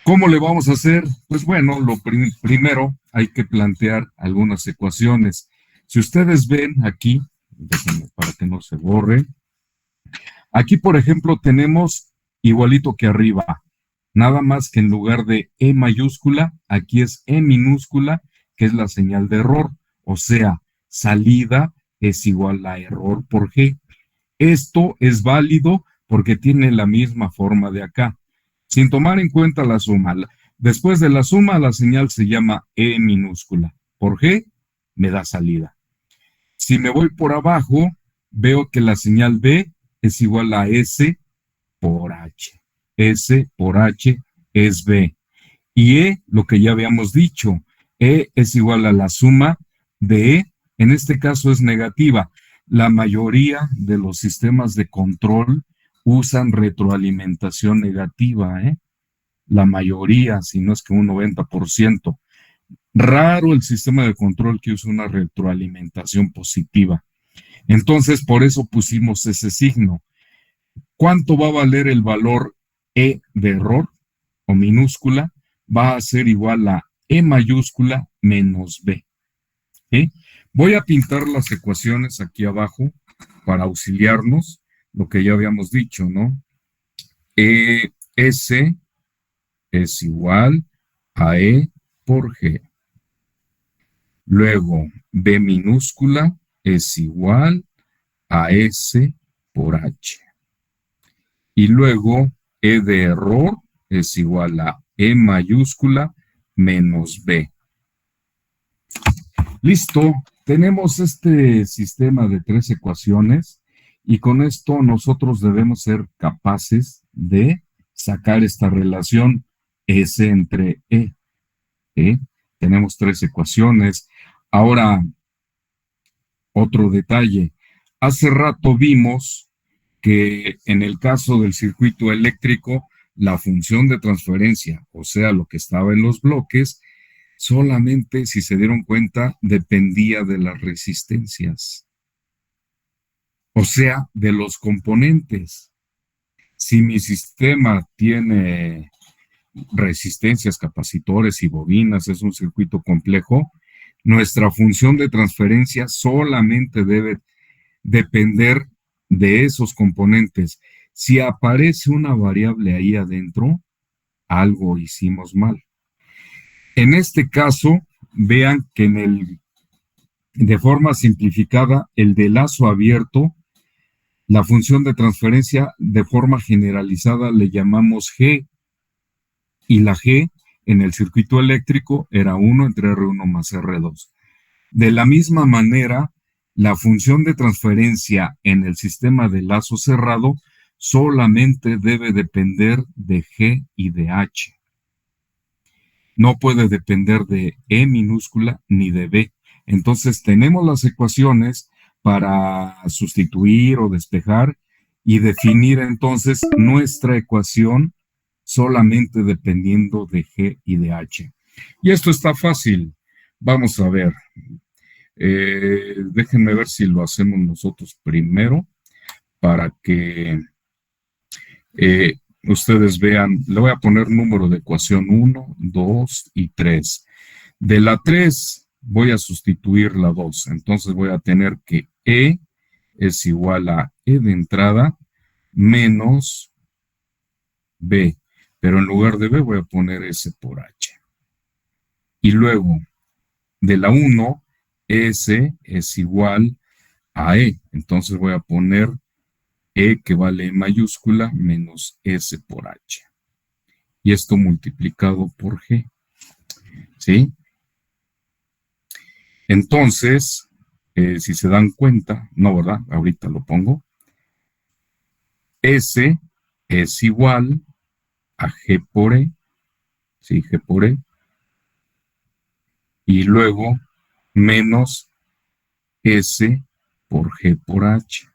¿Cómo le vamos a hacer? Pues bueno, lo primero hay que plantear algunas ecuaciones. Si ustedes ven aquí, déjenme para que no se borre. Aquí, por ejemplo, tenemos igualito que arriba, nada más que en lugar de E mayúscula, aquí es E minúscula, que es la señal de error, o sea, salida es igual a error por G. Esto es válido porque tiene la misma forma de acá, sin tomar en cuenta la suma. Después de la suma, la señal se llama E minúscula. Por G me da salida. Si me voy por abajo, veo que la señal B es igual a S por H. S por H es B. Y E, lo que ya habíamos dicho, E es igual a la suma de E, en este caso es negativa. La mayoría de los sistemas de control usan retroalimentación negativa, La mayoría, si no es que un 90%. Raro el sistema de control que usa una retroalimentación positiva. Entonces, por eso pusimos ese signo. ¿Cuánto va a valer el valor E de error o minúscula? Va a ser igual a E mayúscula menos B. Voy a pintar las ecuaciones aquí abajo para auxiliarnos, lo que ya habíamos dicho, ¿no? S es igual a E por G. Luego, B minúscula es igual a S por H. Y luego, E de error es igual a E mayúscula menos B. Listo, tenemos este sistema de 3 ecuaciones y con esto nosotros debemos ser capaces de sacar esta relación S entre E. Tenemos 3 ecuaciones. Ahora, otro detalle. Hace rato vimos que en el caso del circuito eléctrico, la función de transferencia, o sea, lo que estaba en los bloques, solamente, si se dieron cuenta, dependía de las resistencias, o sea, de los componentes. Si mi sistema tiene resistencias, capacitores y bobinas, es un circuito complejo, nuestra función de transferencia solamente debe depender de esos componentes. Si aparece una variable ahí adentro, algo hicimos mal. En este caso, vean que de forma simplificada, el de lazo abierto, la función de transferencia de forma generalizada le llamamos G, y la G en el circuito eléctrico era 1 entre R1 más R2. De la misma manera, la función de transferencia en el sistema de lazo cerrado solamente debe depender de G y de H. No puede depender de E minúscula ni de B. Entonces tenemos las ecuaciones para sustituir o despejar y definir entonces nuestra ecuación solamente dependiendo de G y de H. Y esto está fácil. Vamos a ver. Déjenme ver si lo hacemos nosotros primero para que Ustedes vean, le voy a poner número de ecuación 1, 2 y 3. De la 3 voy a sustituir la 2, entonces voy a tener que E es igual a E de entrada menos B, pero en lugar de B voy a poner S por H. Y luego, de la 1, S es igual a E, entonces voy a poner E que vale E mayúscula menos S por H. Y esto multiplicado por G. ¿Sí? Entonces, si se dan cuenta, no, ¿verdad? Ahorita lo pongo. S es igual a G por E. Sí, G por E. Y luego menos S por G por H.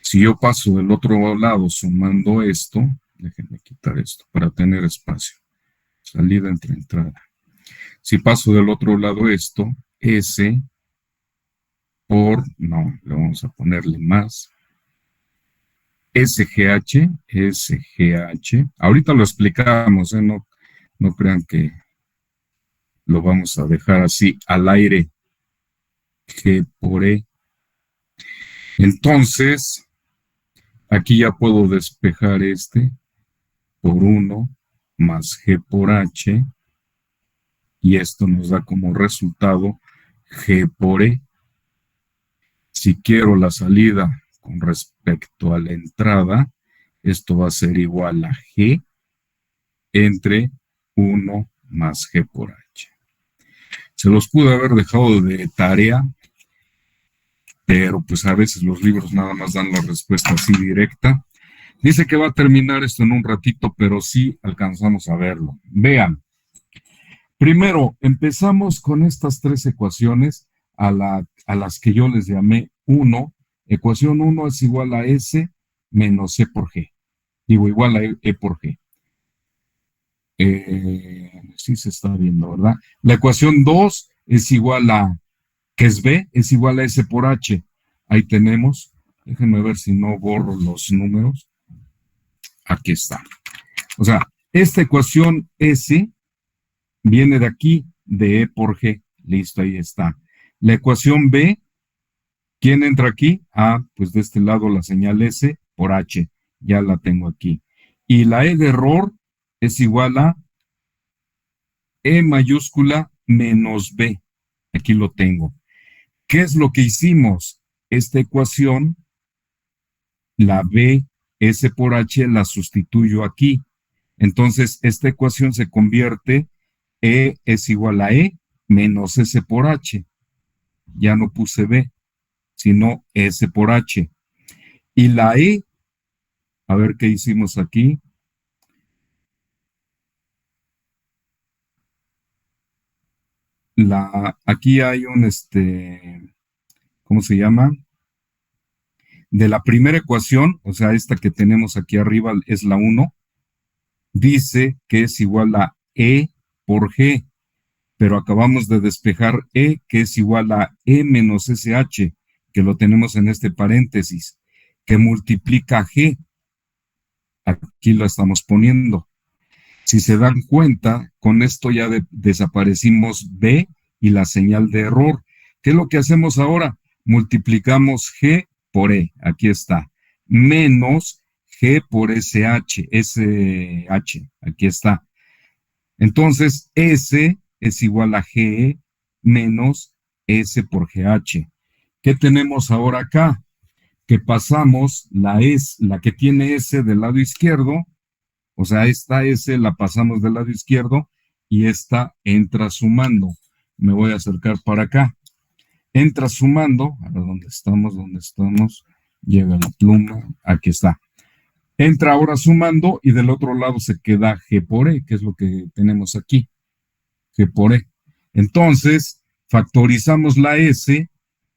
Si yo paso del otro lado sumando esto, déjenme quitar esto para tener espacio. Salida entre entrada. Si paso del otro lado esto, S por, no, le vamos a ponerle más. SGH, SGH. Ahorita lo explicamos, no crean que lo vamos a dejar así al aire. G por E. Entonces, aquí ya puedo despejar este por 1 más G por H. Y esto nos da como resultado G por E. Si quiero la salida con respecto a la entrada, esto va a ser igual a G entre 1 más G por H. Se los pude haber dejado de tarea, pero pues a veces los libros nada más dan la respuesta así directa. Dice que va a terminar esto en un ratito, pero sí alcanzamos a verlo. Vean. Primero, empezamos con estas tres ecuaciones a las que yo les llamé 1. Ecuación 1 es igual a S menos E por G. Digo, igual a E por G. Sí se está viendo, ¿verdad? La ecuación 2 es igual a, que es B, es igual a S por H. Ahí tenemos. Déjenme ver si no borro los números. Aquí está. O sea, esta ecuación S viene de aquí, de E por G. Listo, ahí está. La ecuación B, ¿quién entra aquí? Ah, pues de este lado la señal S por H. Ya la tengo aquí. Y la E de error es igual a E mayúscula menos B. Aquí lo tengo. ¿Qué es lo que hicimos? Esta ecuación, la B, S por H, la sustituyo aquí. Entonces, esta ecuación se convierte, E es igual a E menos S por H. Ya no puse B, sino S por H. Y la E, a ver qué hicimos aquí. Aquí hay un, ¿cómo se llama? De la primera ecuación, o sea, esta que tenemos aquí arriba es la 1, dice que es igual a E por G, pero acabamos de despejar E, que es igual a E menos SH, que lo tenemos en este paréntesis, que multiplica G. Aquí lo estamos poniendo. Si se dan cuenta, con esto ya desaparecimos B y la señal de error. ¿Qué es lo que hacemos ahora? Multiplicamos G por E, aquí está, menos G por SH, aquí está. Entonces, S es igual a GE menos S por GH. ¿Qué tenemos ahora acá? Que pasamos la que tiene S del lado izquierdo, o sea, esta S la pasamos del lado izquierdo y esta entra sumando. Me voy a acercar para acá. Entra sumando, a ver dónde estamos, llega la pluma, aquí está. Entra ahora sumando y del otro lado se queda G por E, que es lo que tenemos aquí, G por E. Entonces, factorizamos la S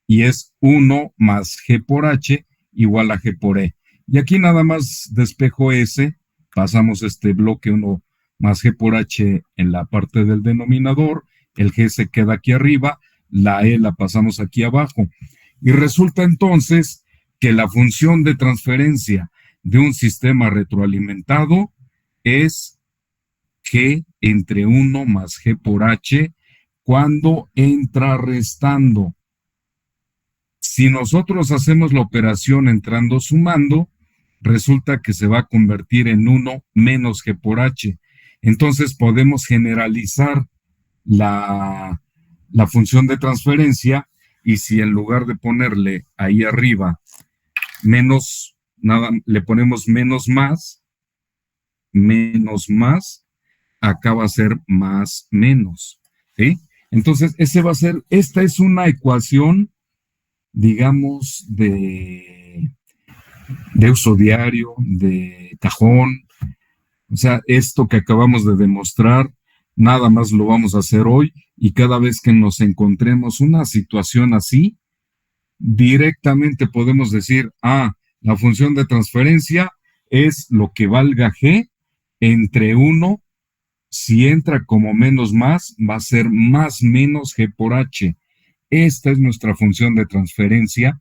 y es 1 más G por H igual a G por E. Y aquí nada más despejo S, pasamos este bloque 1 más G por H en la parte del denominador, el G se queda aquí arriba, la E la pasamos aquí abajo. Y resulta entonces que la función de transferencia de un sistema retroalimentado es G entre 1 más G por H cuando entra restando. Si nosotros hacemos la operación entrando sumando, resulta que se va a convertir en 1 menos G por H. Entonces podemos generalizar la función de transferencia, y si en lugar de ponerle ahí arriba menos, nada, le ponemos menos más, acá va a ser más menos, ¿sí? Entonces, esta es una ecuación, digamos, de uso diario, de cajón. O sea, esto que acabamos de demostrar, nada más lo vamos a hacer hoy, y cada vez que nos encontremos una situación así, directamente podemos decir, la función de transferencia es lo que valga G entre 1, si entra como menos más, va a ser más menos G por H. Esta es nuestra función de transferencia,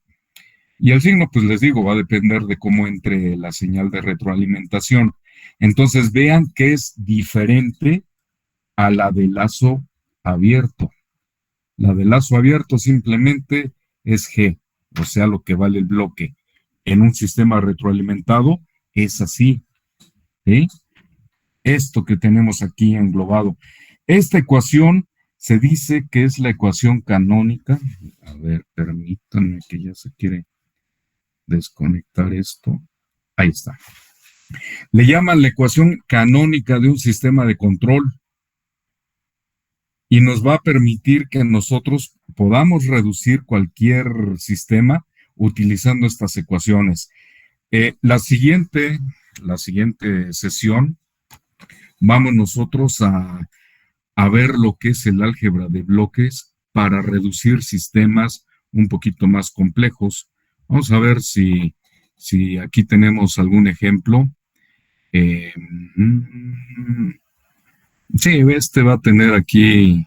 y el signo, pues les digo, va a depender de cómo entre la señal de retroalimentación. Entonces vean que es diferente a la de lazo abierto. La de lazo abierto simplemente es G, o sea, lo que vale el bloque. En un sistema retroalimentado es así, ¿sí? Esto que tenemos aquí englobado. Esta ecuación se dice que es la ecuación canónica. A ver, permítanme, que ya se quiere desconectar esto. Ahí está. Le llaman la ecuación canónica de un sistema de control, y nos va a permitir que nosotros podamos reducir cualquier sistema utilizando estas ecuaciones. La siguiente sesión vamos nosotros a ver lo que es el álgebra de bloques para reducir sistemas un poquito más complejos. Vamos a ver si aquí tenemos algún ejemplo. Sí, este va a tener aquí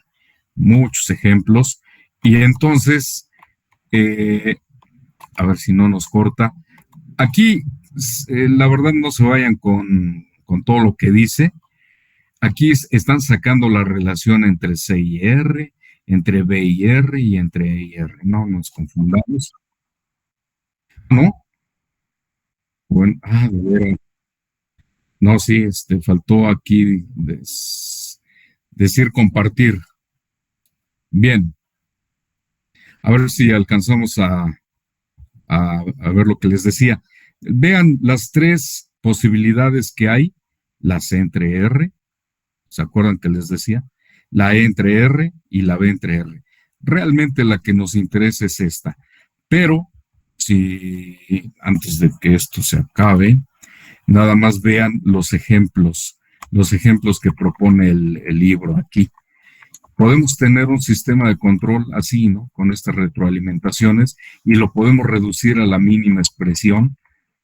muchos ejemplos, y entonces, a ver si no nos corta. Aquí, la verdad, no se vayan con todo lo que dice. Aquí están sacando la relación entre C y R, entre B y R y entre E y R. No nos confundamos. ¿No? Bueno, de veras. No, sí, faltó aquí decir compartir. Bien. A ver si alcanzamos a ver lo que les decía. Vean las tres posibilidades que hay: la C entre R, ¿se acuerdan que les decía? La E entre R y la B entre R. Realmente la que nos interesa es esta. Pero, si antes de que esto se acabe, nada más vean los ejemplos que propone el libro aquí. Podemos tener un sistema de control así, ¿no? Con estas retroalimentaciones, y lo podemos reducir a la mínima expresión.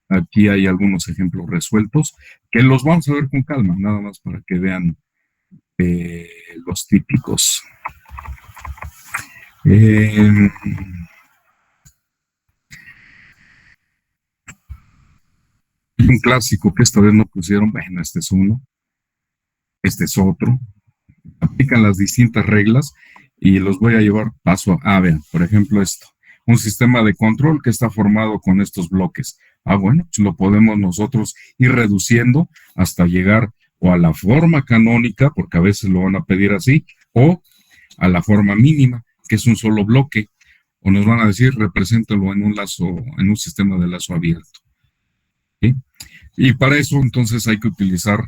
Aquí hay algunos ejemplos resueltos que los vamos a ver con calma, nada más para que vean los típicos. Un clásico que esta vez no pusieron, bueno, este es uno, este es otro. Aplican las distintas reglas y los voy a llevar paso a, vean, por ejemplo esto, un sistema de control que está formado con estos bloques. Bueno, pues lo podemos nosotros ir reduciendo hasta llegar o a la forma canónica, porque a veces lo van a pedir así, o a la forma mínima, que es un solo bloque, o nos van a decir, represéntalo en un sistema de lazo abierto. ¿Sí? Y para eso, entonces, hay que utilizar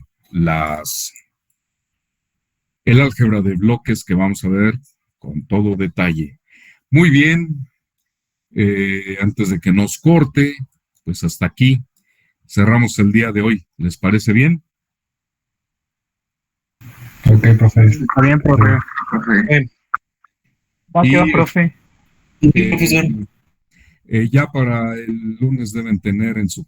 el álgebra de bloques, que vamos a ver con todo detalle. Muy bien, antes de que nos corte, pues hasta aquí cerramos el día de hoy. ¿Les parece bien? Ok, profe. Está bien, profe. Va, profe. Ya para el lunes deben tener en su